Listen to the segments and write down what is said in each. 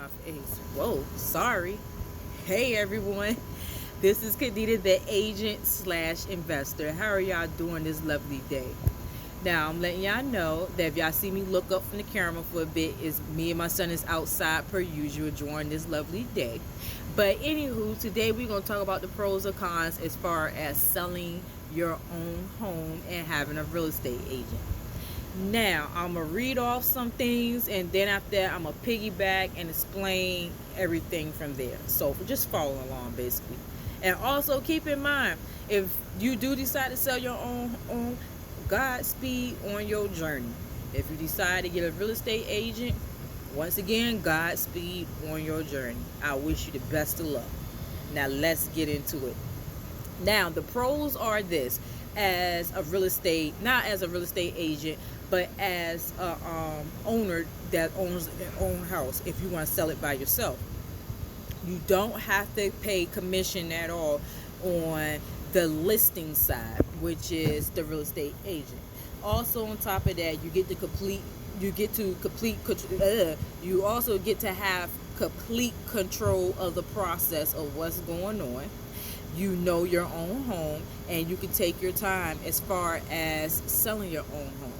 my face. Whoa, sorry. Hey everyone, this is Kenita, the agent slash investor. How are y'all doing this lovely day? Now I'm letting y'all know that if y'all see me look up from the camera for a bit, is me and my son is outside per usual enjoying this lovely day. But anywho, today we're gonna talk about the pros or cons as far as selling your own home and having a real estate agent. Now I'm gonna read off some things, and then after that I'm gonna piggyback and explain everything from there. So just follow along basically. And also keep in mind, if you do decide to sell your own home, Godspeed on your journey. If you decide to get a real estate agent, once again, Godspeed on your journey. I wish you the best of luck. Now let's get into it. Now the pros are this: as a real estate, not as a real estate agent, but as a owner that owns their own house. If you want to sell it by yourself, you don't have to pay commission at all on the listing side, which is the real estate agent. Also on top of that, you also get to have complete control of the process of what's going on. You know your own home, and you can take your time as far as selling your own home.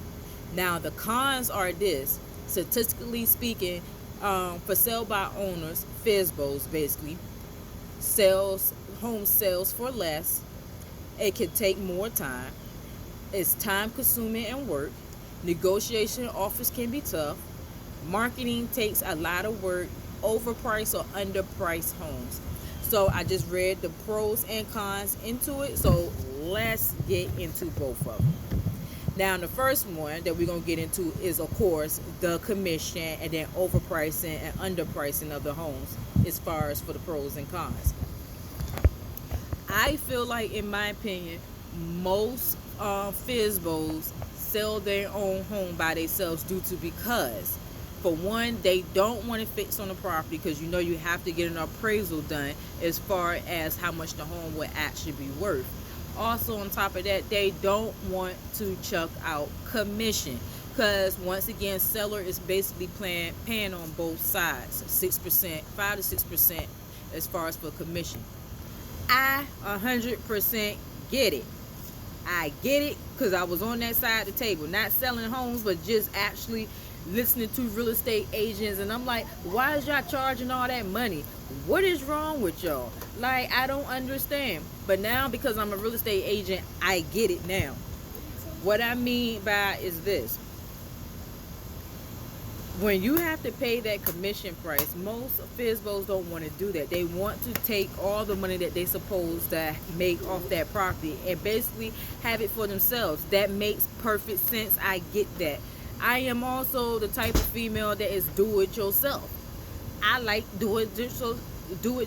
Now the cons are this: statistically speaking, for sale by owners, FSBOs basically, home sales for less. It can take more time. It's time consuming and work. Negotiation offers can be tough. Marketing takes a lot of work. Overpriced or underpriced homes. So I just read the pros and cons into it. So let's get into both of them. Now the first one that we're going to get into is, of course, the commission, and then overpricing and underpricing of the homes as far as for the pros and cons. I feel like, in my opinion, most FSBOs sell their own home by themselves because, for one, they don't want to fix on the property, because you know you have to get an appraisal done as far as how much the home will actually be worth. Also on top of that, they don't want to chuck out commission, because once again, seller is basically paying on both sides 6%, 5 to 6% as far as for commission. I 100% get it. I get it, because I was on that side of the table, not selling homes, but just actually listening to real estate agents, and I'm like, why is y'all charging all that money? What is wrong with y'all? Like, I don't understand. But now, because I'm a real estate agent, I get it now. What I mean by is this: when you have to pay that commission price, most FSBOs don't want to do that. They want to take all the money that they supposed to make off that property and basically have it for themselves. That makes perfect sense. I get that. I am also the type of female that is do it yourself. I like do it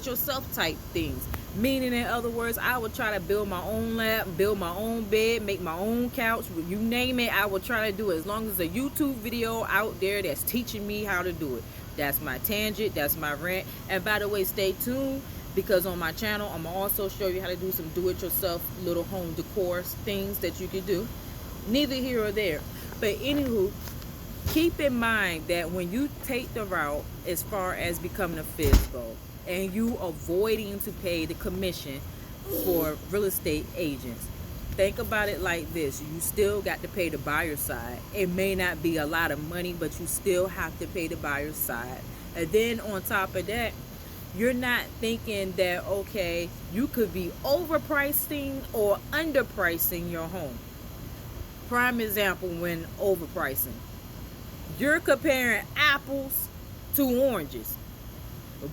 yourself type things. Meaning, in other words, I would try to build my own lap, build my own bed, make my own couch, you name it. I would try to do it, as long as there's a YouTube video out there that's teaching me how to do it. That's my tangent, that's my rant. And by the way, stay tuned, because on my channel I'm gonna also show you how to do some do-it-yourself little home decor things that you can do. Neither here or there. But anywho, keep in mind that when you take the route as far as becoming a FSBO, and you avoiding to pay the commission for real estate agents, think about it like this: you still got to pay the buyer side. It may not be a lot of money, but you still have to pay the buyer side. And then on top of that, you're not thinking that, okay, you could be overpricing or underpricing your home. Prime example, when overpricing, you're comparing apples to oranges.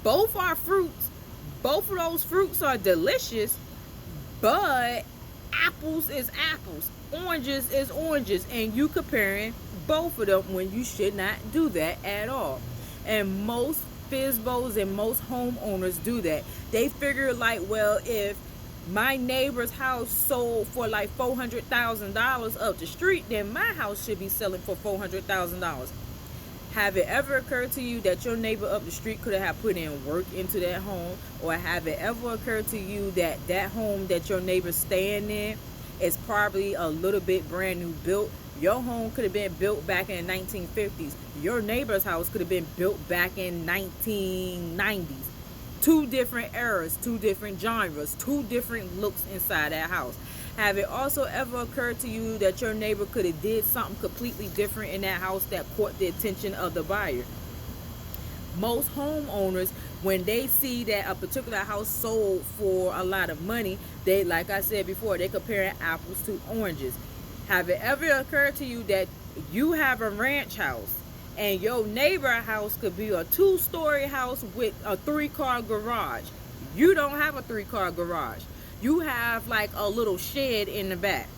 Both are fruits. Both of those fruits are delicious, but apples is apples, oranges is oranges, and you comparing both of them when you should not do that at all. And most FSBOs and most homeowners do that. They figure like, well, if my neighbor's house sold for like $400,000 up the street, then my house should be selling for $400,000. Have it ever occurred to you that your neighbor up the street could have put in work into that home? Or have it ever occurred to you that that home that your neighbor's staying in is probably a little bit brand new built? Your home could have been built back in the 1950s. Your neighbor's house could have been built back in 1990s. Two different eras, two different genres, two different looks inside that house. Have it also ever occurred to you that your neighbor could have did something completely different in that house that caught the attention of the buyer? Most homeowners, when they see that a particular house sold for a lot of money, they, like I said before, they comparing apples to oranges. Have it ever occurred to you that you have a ranch house and your neighbor house could be a 2-story house with a 3-car garage? You don't have a 3-car garage. You have like a little shed in the back.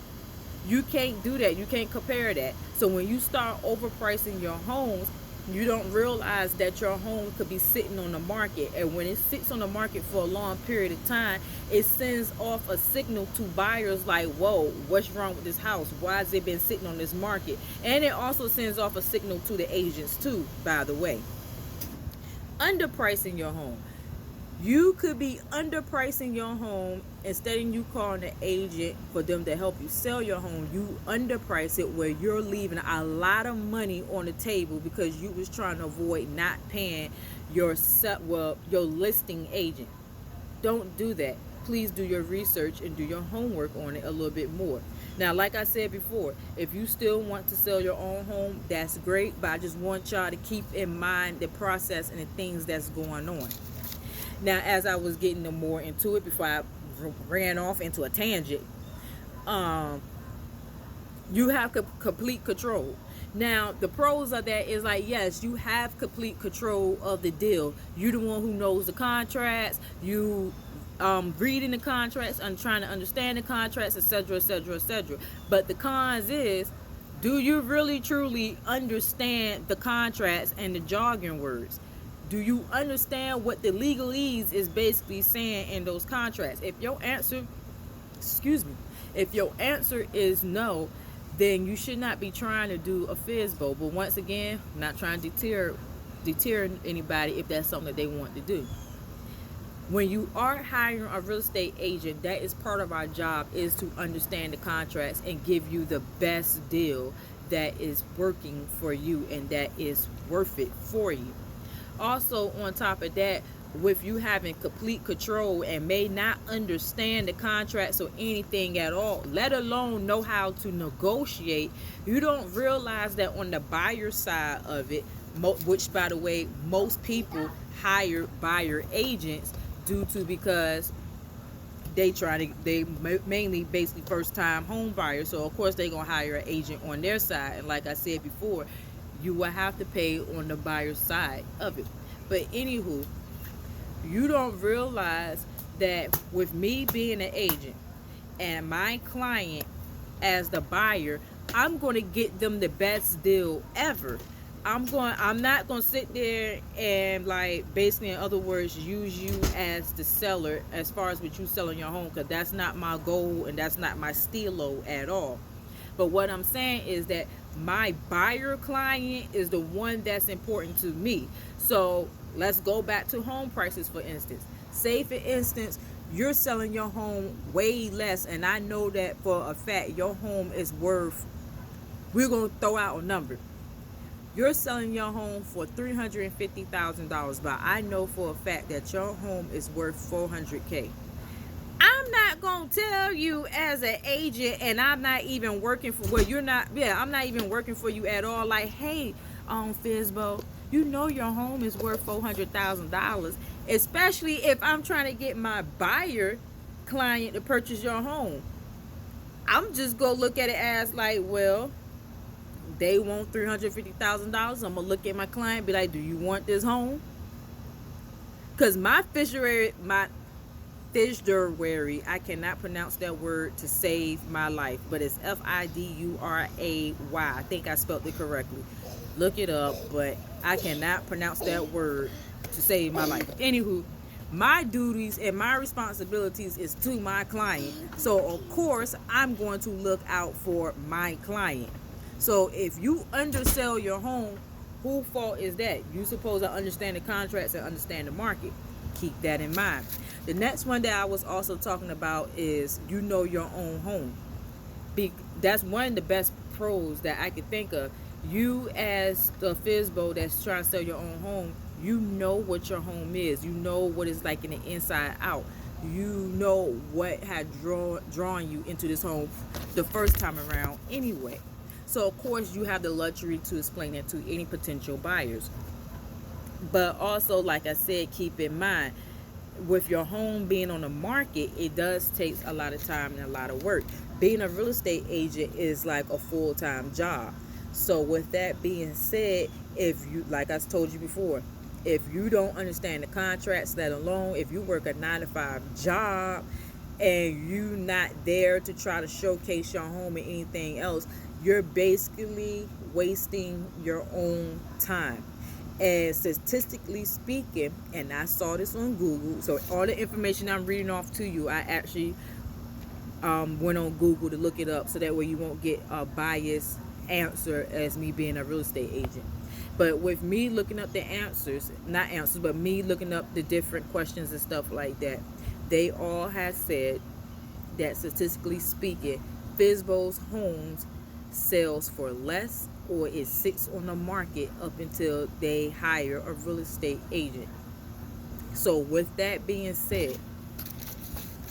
You can't do that. You can't compare that. So when you start overpricing your homes, you don't realize that your home could be sitting on the market, and when it sits on the market for a long period of time, it sends off a signal to buyers like, whoa, what's wrong with this house? Why has it been sitting on this market? And it also sends off a signal to the agents too, by the way. Underpricing your home. You could be underpricing your home. Instead of you calling the agent for them to help you sell your home, you underprice it where you're leaving a lot of money on the table because you was trying to avoid not paying your listing agent. Don't do that. Please do your research and do your homework on it a little bit more. Now, like I said before, if you still want to sell your own home, that's great, but I just want y'all to keep in mind the process and the things that's going on. Now, as I was getting more into it before I ran off into a tangent, you have complete control. Now, the pros of that is like, yes, you have complete control of the deal. You're the one who knows the contracts. You reading the contracts and trying to understand the contracts, etc., etc., etc. But the cons is, do you really truly understand the contracts and the jargon words? Do you understand what the legalese is basically saying in those contracts? If your answer is no, then you should not be trying to do a FSBO. But once again, I'm not trying to deter anybody if that's something that they want to do. When you are hiring a real estate agent, that is part of our job, is to understand the contracts and give you the best deal that is working for you and that is worth it for you. Also, on top of that, with you having complete control and may not understand the contracts or anything at all, let alone know how to negotiate, you don't realize that on the buyer side of it, which, by the way, most people hire buyer agents because they mainly basically first-time home buyers. So of course they're gonna hire an agent on their side, and like I said before, you will have to pay on the buyer's side of it. But anywho, you don't realize that with me being an agent and my client as the buyer, I'm going to get them the best deal ever. I'm not going to sit there and, like, basically, in other words, use you as the seller as far as what you selling your home, because that's not my goal and that's not my stilo at all. But what I'm saying is that my buyer client is the one that's important to me. So let's go back to home prices, for instance. Say, for instance, you're selling your home way less, and I know that for a fact your home is worth, we're going to throw out a number. You're selling your home for $350,000, but I know for a fact that your home is worth $400K. I'm not gonna tell you as an agent, and I'm not even working for I'm not even working for you at all. Like, hey, FSBO, you know your home is worth $400,000, especially if I'm trying to get my buyer client to purchase your home. I'm just gonna look at it as like, well, they want $350,000. I'm gonna look at my client and be like, do you want this home? Because my fiduciary, I cannot pronounce that word to save my life, but it's Fiduray. I think I spelled it correctly. Look it up, but I cannot pronounce that word to save my life. Anywho, my duties and my responsibilities is to my client. So of course I'm going to look out for my client. So if you undersell your home, whose fault is that? You supposed to understand the contracts and understand the market. Keep that in mind. The next one that I was also talking about is, you know your own home. That's one of the best pros that I could think of. You as the FSBO that's trying to sell your own home, you know what your home is. You know what it's like in the inside out. You know what had drawn you into this home the first time around anyway. So of course you have the luxury to explain that to any potential buyers. But also, like I said, keep in mind, with your home being on the market, it does take a lot of time and a lot of work. Being a real estate agent is like a full-time job. So with that being said, if you, like I told you before, if you don't understand the contracts, let alone if you work a 9-to-5 job and you not there to try to showcase your home and anything else, you're basically wasting your own time. And statistically speaking, and I saw this on Google, so all the information I'm reading off to you, I actually went on Google to look it up, so that way you won't get a biased answer as me being a real estate agent. But with me looking up the answers, not answers, but me looking up the different questions and stuff like that, they all have said that statistically speaking, FSBO's homes sells for less, or it sits on the market up until they hire a real estate agent. So with that being said,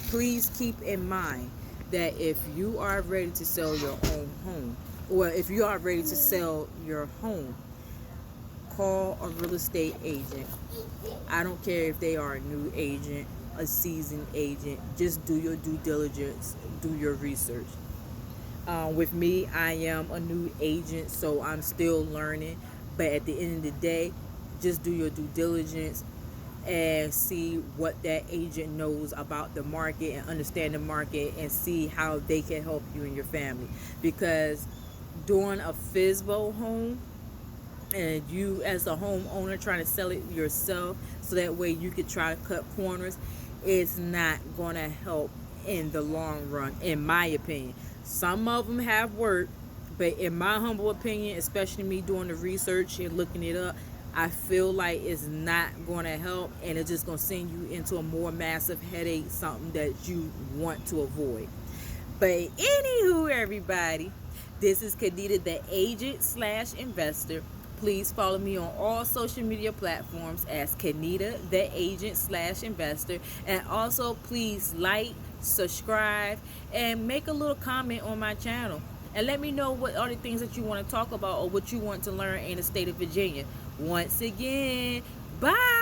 please keep in mind that if you are ready to sell your own home, or if you are ready to sell your home, call a real estate agent. I don't care if they are a new agent, a seasoned agent. Just do your due diligence, do your research. With me, I am a new agent, so I'm still learning. But at the end of the day, just do your due diligence and see what that agent knows about the market and understand the market, and see how they can help you and your family. Because doing a FSBO home, and you as a homeowner trying to sell it yourself so that way you could try to cut corners, is not going to help in the long run, in my opinion. Some of them have worked, but in my humble opinion, especially me doing the research and looking it up, I feel like it's not going to help, and it's just going to send you into a more massive headache, something that you want to avoid. But anywho, everybody, this is Kenita, the agent slash investor. Please follow me on all social media platforms as Kenita, the agent slash investor. And also, please like, subscribe, and make a little comment on my channel. And let me know what are the things that you want to talk about or what you want to learn in the state of Virginia. Once again, bye.